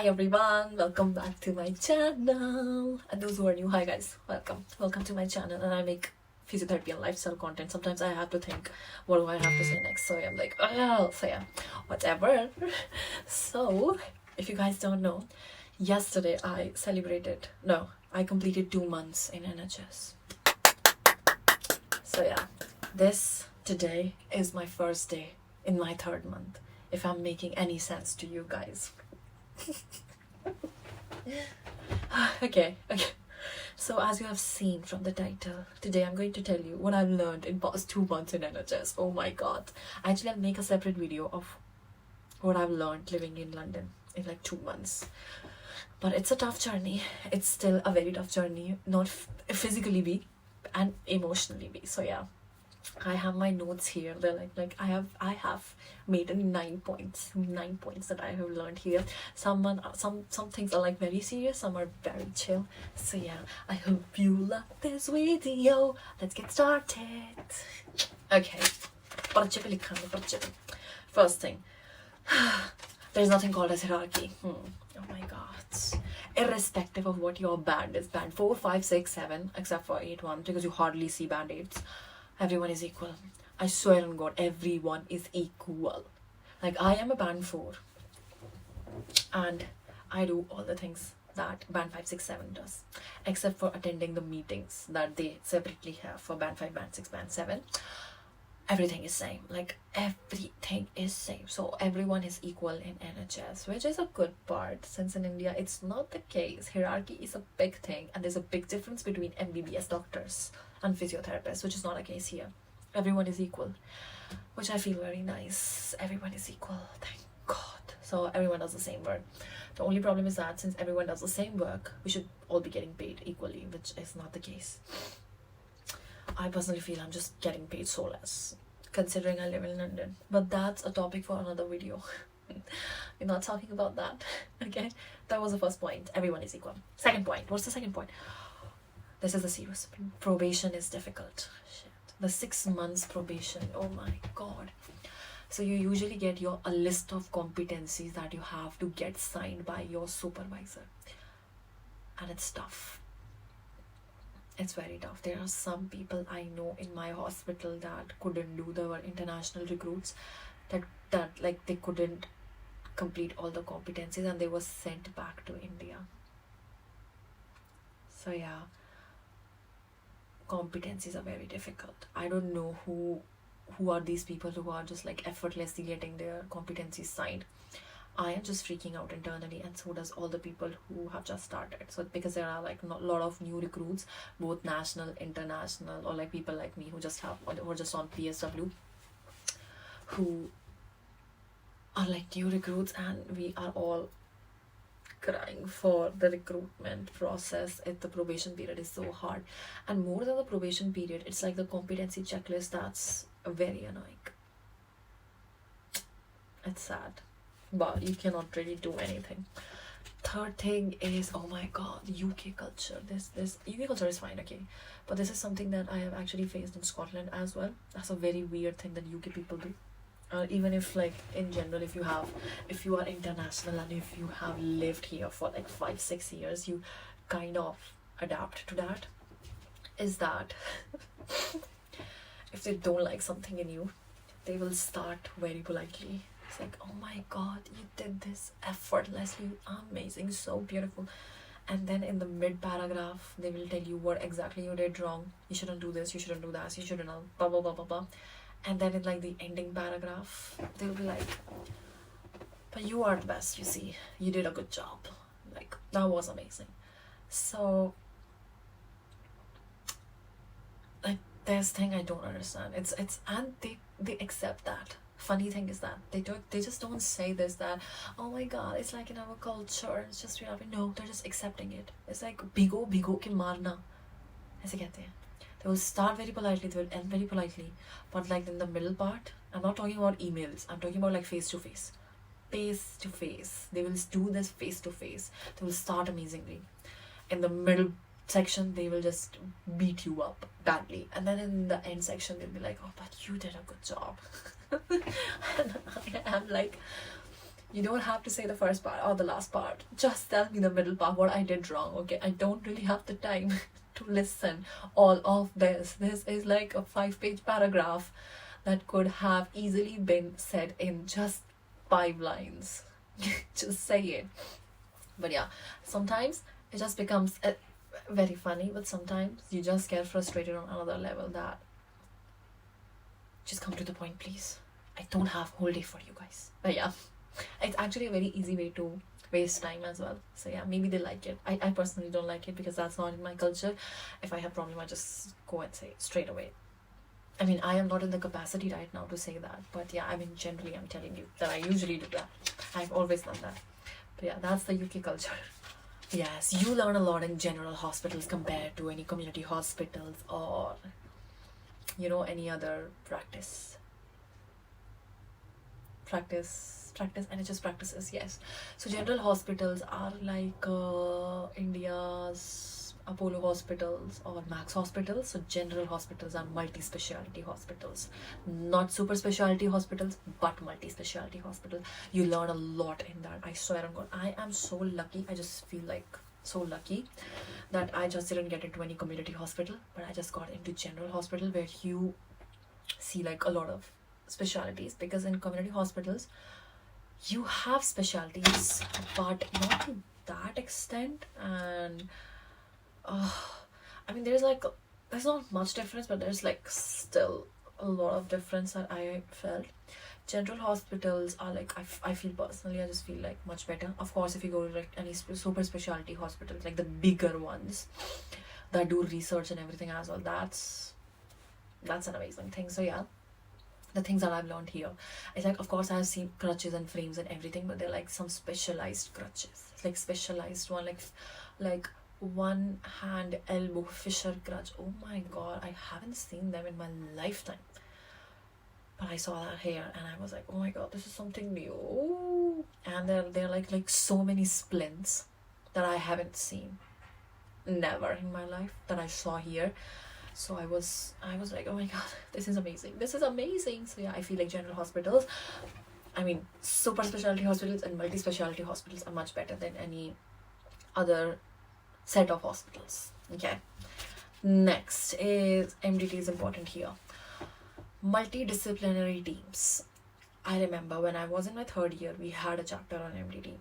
everyone, welcome back to my channel. And those who are new, hi guys, welcome to my channel. And I make physiotherapy and lifestyle content. Sometimes I have to think, what do I have to say next? So I'm like, oh, so yeah, whatever. So if you guys don't know, yesterday I completed 2 months in NHS. So yeah, today is my first day in my 3rd month, if I'm making any sense to you guys. Okay. So as you have seen from the title, today I'm going to tell you what I've learned in past 2 months in NHS. Oh my god. Actually, I'll make a separate video of what I've learned living in London in like 2 months. But it's a tough journey. It's still a very tough journey, not physically be and emotionally be. So yeah, I have my notes here. They're like I have made 9 points that I have learned here. Some things are like very serious, some are very chill. So yeah, I hope you love this video. Let's get started. Okay, first thing, there's nothing called as hierarchy. Oh my god. Irrespective of what your band is, band 4, 5, 6, 7, except for 8, 1, because you hardly see band 8s. Everyone is equal. I swear on God, everyone is equal. Like, I am a band 4 and I do all the things that band 5, 6, 7 does, except for attending the meetings that they separately have for band 5, band 6, band 7. Everything is same. Like, everything is same. So everyone is equal in NHS, which is a good part, since in India it's not the case. Hierarchy is a big thing, and there's a big difference between MBBS doctors and physiotherapists, which is not a case here. Everyone is equal, which I feel very nice. Everyone is equal, thank God. So everyone does the same work. The only problem is that since everyone does the same work, we should all be getting paid equally, which is not the case. I personally feel I'm just getting paid so less, considering I live in London. But that's a topic for another video. We're not talking about that. Okay, that was the first point. Everyone is equal. Second point. What's the second point? This is the serious. Probation is difficult. Shit. The 6 months probation. Oh my god. So you usually get a list of competencies that you have to get signed by your supervisor, and it's tough. It's very tough. There are some people I know in my hospital that couldn't do. There were international recruits that like they couldn't complete all the competencies and they were sent back to India. So yeah, competencies are very difficult. I don't know who are these people who are just like effortlessly getting their competencies signed. I am just freaking out internally, and so does all the people who have just started. So because there are like a lot of new recruits, both national, international, or like people like me who just have or just on PSW, who are like new recruits, and we are all crying for the recruitment process. The probation period is so hard, and more than the probation period, it's like the competency checklist that's very annoying. It's sad, but you cannot really do anything. Third thing is, oh my god, UK culture. This UK culture is fine, okay, but this is something that I have actually faced in Scotland as well. That's a very weird thing that UK people do. Even if like in general, if you are international and if you have lived here for like 5-6 years, you kind of adapt to that. Is that if they don't like something in you, they will start very politely. It's like, oh my god, you did this effortlessly, amazing, so beautiful. And then in the mid paragraph, they will tell you what exactly you did wrong. You shouldn't do this, you shouldn't do that, you shouldn't blah blah blah blah blah. And then in like the ending paragraph, they'll be like, but you are the best, you see, you did a good job, like that was amazing. So like this thing I don't understand. It's and they accept that. Funny thing is that they just don't say this, that oh my god, it's like in our culture, it's just no, they're just accepting it. It's like bigo ke marna, aise kehte hain. They will start very politely, they will end very politely, but like in the middle part, I'm not talking about emails, I'm talking about like face to face. They will do this face to face. They will start amazingly. In the middle section, they will just beat you up badly, and then in the end section, they'll be like, oh, but you did a good job. And I'm like, You don't have to say the first part or the last part. Just tell me the middle part, what I did wrong, okay? I don't really have the time to listen all of this. This is like a 5-page paragraph that could have easily been said in just 5 lines. Just say it. But yeah, sometimes it just becomes very funny, but sometimes you just get frustrated on another level that just come to the point, please. I don't have whole day for you guys. But yeah, it's actually a very easy way to waste time as well. So yeah, maybe they like it. I personally don't like it because that's not in my culture. If I have problem, I just go and say it straight away. I mean, I am not in the capacity right now to say that, but yeah, I mean, generally I'm telling you that I usually do that. I've always done that. But yeah, that's the UK culture. Yes, you learn a lot in general hospitals compared to any community hospitals or, you know, any other practice, NHS practices, yes. So general hospitals are like India's Apollo hospitals or Max hospitals. So general hospitals are multi-speciality hospitals, not super specialty hospitals, but multi-speciality hospitals. You learn a lot in that. I swear on God, I am so lucky. I just feel like so lucky that I just didn't get into any community hospital, but I just got into general hospital where you see like a lot of specialties, because in community hospitals you have specialties but not to that extent. And I mean, there's not much difference, but there's like still a lot of difference that I felt. General hospitals are like, I feel personally, I just feel like much better. Of course, if you go to like any super specialty hospitals, like the bigger ones that do research and everything as well, that's an amazing thing. So yeah, the things that I've learned here, it's like, of course I've seen crutches and frames and everything, but they're like some specialized crutches. It's like specialized one, like one hand elbow Fisher crutch. Oh my God, I haven't seen them in my lifetime. But I saw that here and I was like, oh my God, this is something new. And they're like so many splints that I haven't seen, never in my life, that I saw here. So I was like, oh my God, this is amazing. So yeah, I feel like general hospitals, I mean, super specialty hospitals and multi-specialty hospitals are much better than any other set of hospitals. Okay. Next is MDT is important here. Multidisciplinary teams. I remember when I was in my 3rd year, we had a chapter on MDT.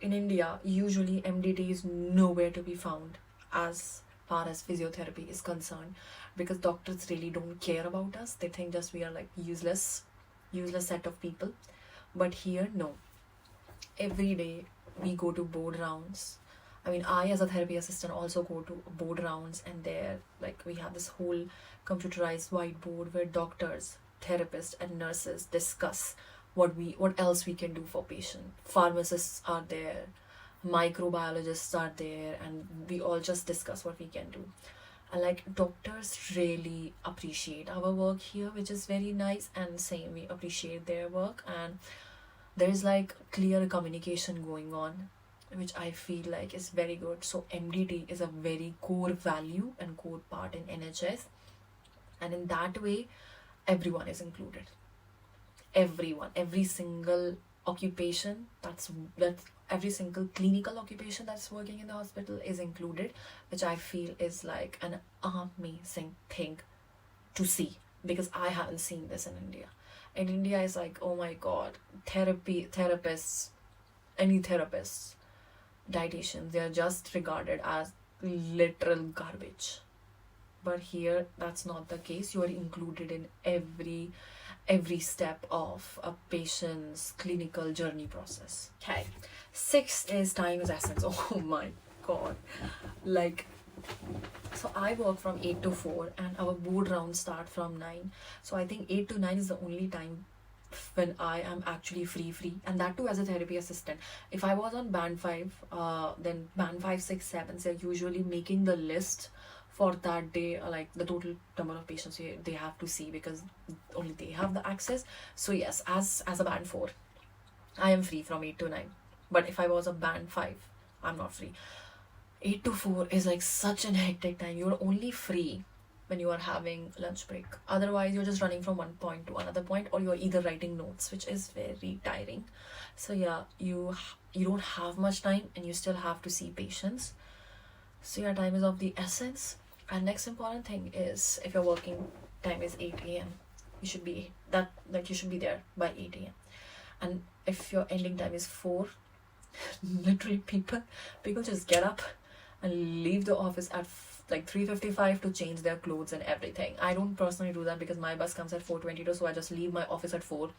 In India, usually MDT is nowhere to be found as far as physiotherapy is concerned, because doctors really don't care about us. They think just we are like useless set of people. But here, no. Every day we go to board rounds. I mean, I as a therapy assistant also go to board rounds, and there like we have this whole computerized whiteboard where doctors, therapists and nurses discuss what else we can do for patient. Pharmacists are there, microbiologists are there, and we all just discuss what we can do. And like, doctors really appreciate our work here, which is very nice, and same, we appreciate their work, and there's like clear communication going on, which I feel like is very good. So MDT is a very core value and core part in NHS, and in that way everyone is included. Every single occupation that's every single clinical occupation that's working in the hospital is included, which I feel is like an amazing thing to see, because I haven't seen this in India. In India, it's like, oh my God, therapists, any therapists, dietitians, they are just regarded as literal garbage. But here, that's not the case. You are included in every step of a patient's clinical journey process. Okay. 6th is time is essence. Oh my God. Like, so I work from 8 to 4 and our board rounds start from 9. So I think 8 to 9 is the only time when I am actually free, and that too as a therapy assistant. If I was on band 5, then band 5, 6, 7, they're usually making the list for that day, like the total number of patients they have to see, because only they have the access. So yes, as a band 4, I am free from 8 to 9. But if I was a band 5, I'm not free. 8 to 4 is like such an hectic time. You're only free when you are having lunch break. Otherwise you're just running from one point to another point, or you're either writing notes, which is very tiring. So yeah, you don't have much time, and you still have to see patients. So yeah, time is of the essence. And next important thing is, if your working time is 8 a.m., you should be you should be there by 8 a.m. And if your ending time is 4, literally people just get up and leave the office at like 3:55 to change their clothes and everything. I don't personally do that because my bus comes at 4:22, so I just leave my office at 4.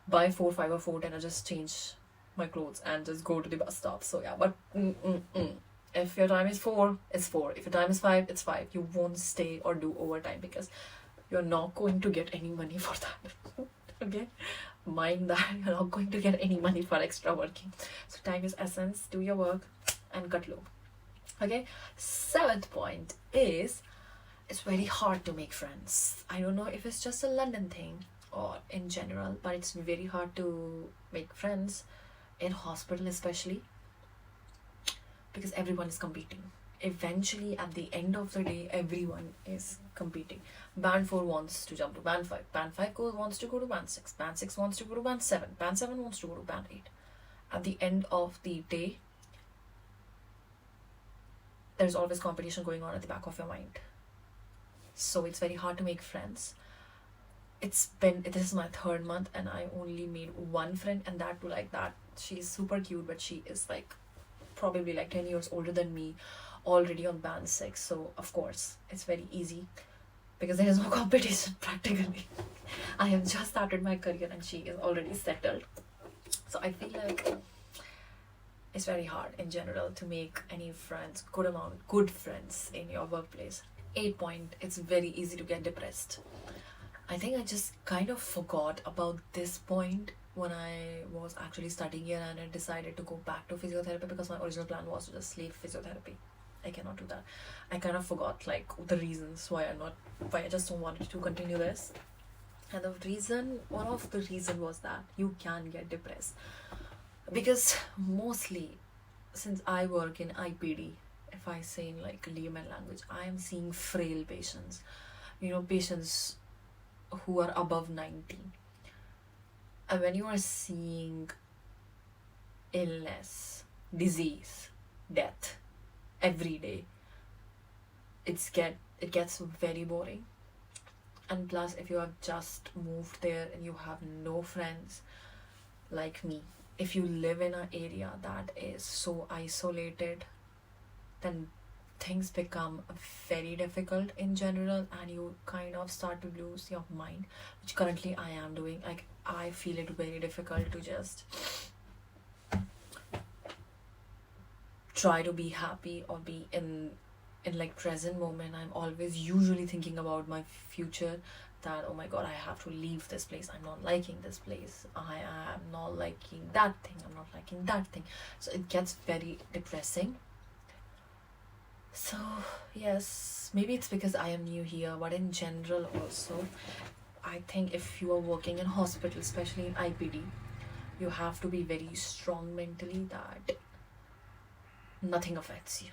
By 4:05 or 4:10, I just change my clothes and just go to the bus stop. So yeah, but if your time is 4, it's 4. If your time is 5, it's 5. You won't stay or do overtime because you're not going to get any money for that. Okay, mind that you're not going to get any money for extra working. So time is essence. Do your work and cut low. Okay, 7th point is, it's very hard to make friends. I don't know if it's just a London thing or in general, but it's very hard to make friends in hospital, especially because everyone is competing. Eventually, at the end of the day, everyone is competing. Band 4 wants to jump to Band 5. Band 5 wants to go to Band 6. Band 6 wants to go to Band 7. Band 7 wants to go to Band 8. At the end of the day, there's always competition going on at the back of your mind. So it's very hard to make friends. This is my 3rd month, and I only made one friend, and that too like that. She's super cute, but she is like probably like 10 years older than me, already on Band 6. So of course it's very easy because there is no competition practically. I have just started my career and she is already settled. So I feel like it's very hard in general to make any friends, good friends in your workplace. 8 point, it's very easy to get depressed. I think I just kind of forgot about this point when I was actually studying here, and I decided to go back to physiotherapy because my original plan was to just leave physiotherapy. I cannot do that. I kind of forgot like the reasons why I just don't want to continue this. And one of the reason was that you can get depressed. Because mostly, since I work in IPD, if I say in like layman language, I am seeing frail patients. Patients who are above 90. And when you are seeing illness, disease, death every day, it gets very boring. And plus, if you have just moved there and you have no friends like me, if you live in an area that is so isolated, then things become very difficult in general, and you kind of start to lose your mind, which currently I am doing. Like, I feel it very difficult to just try to be happy or be in like present moment. I'm always usually thinking about my future, that oh my god, I have to leave this place, I'm not liking this place, I am not liking that thing, I'm not liking that thing. So it gets very depressing. So yes, maybe it's because I am new here, but in general also, I think if you are working in hospital, especially in IPD, you have to be very strong mentally, that nothing affects you.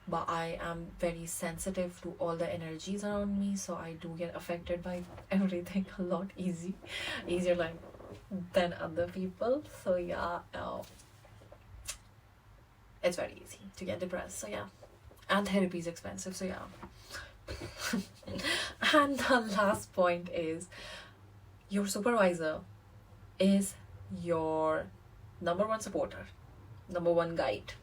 But I am very sensitive to all the energies around me, so I do get affected by everything a lot easier like than other people. So yeah, it's very easy to get depressed. So yeah, and therapy is expensive. So yeah. And the last point is, your supervisor is your number one supporter, number one guide,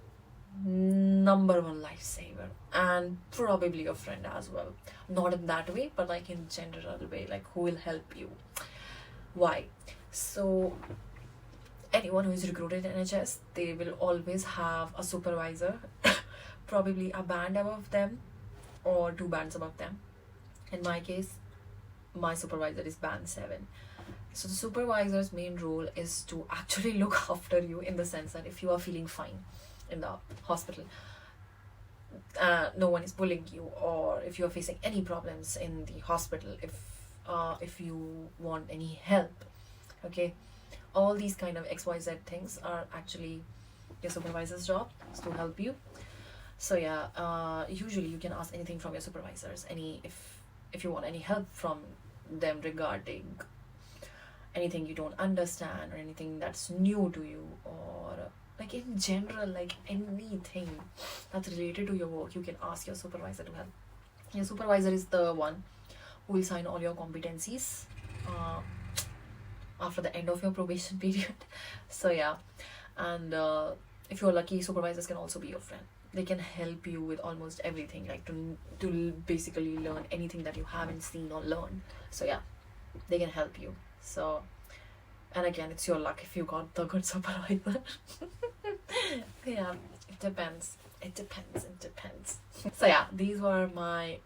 number one lifesaver, and probably your friend as well. Not in that way, but like in general way, like who will help you. Why? So anyone who is recruited in NHS, they will always have a supervisor, probably a band above them or 2 bands above them. In my case, my supervisor is band 7. So the supervisor's main role is to actually look after you, in the sense that if you are feeling fine in the hospital, no one is bullying you, or if you are facing any problems in the hospital, if you want any help, okay, all these kind of XYZ things are actually your supervisor's job, is to help you. So yeah, usually you can ask anything from your supervisors. if you want any help from them regarding anything you don't understand or anything that's new to you, or like in general, like anything that's related to your work, you can ask your supervisor to help. Your supervisor is the one who will sign all your competencies after the end of your probation period. So yeah, and if you're lucky, supervisors can also be your friend. They can help you with almost everything, like to basically learn anything that you haven't seen or learned. So yeah, they can help you. So, and again, it's your luck if you got the good supervisor. Yeah, it depends. So yeah, these were my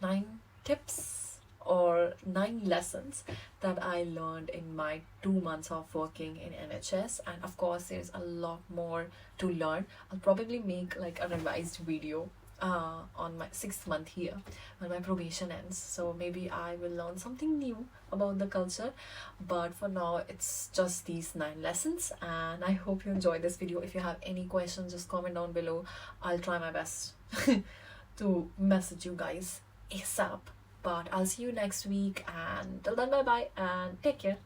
9 tips or 9 lessons that I learned in my 2 months of working in NHS. And of course, there's a lot more to learn. I'll probably make like a revised video on my 6th month here when my probation ends. So maybe I will learn something new about the culture. But for now, it's just these 9 lessons. And I hope you enjoyed this video. If you have any questions, just comment down below. I'll try my best to message you guys ASAP. But I'll see you next week, and till then, bye bye and take care.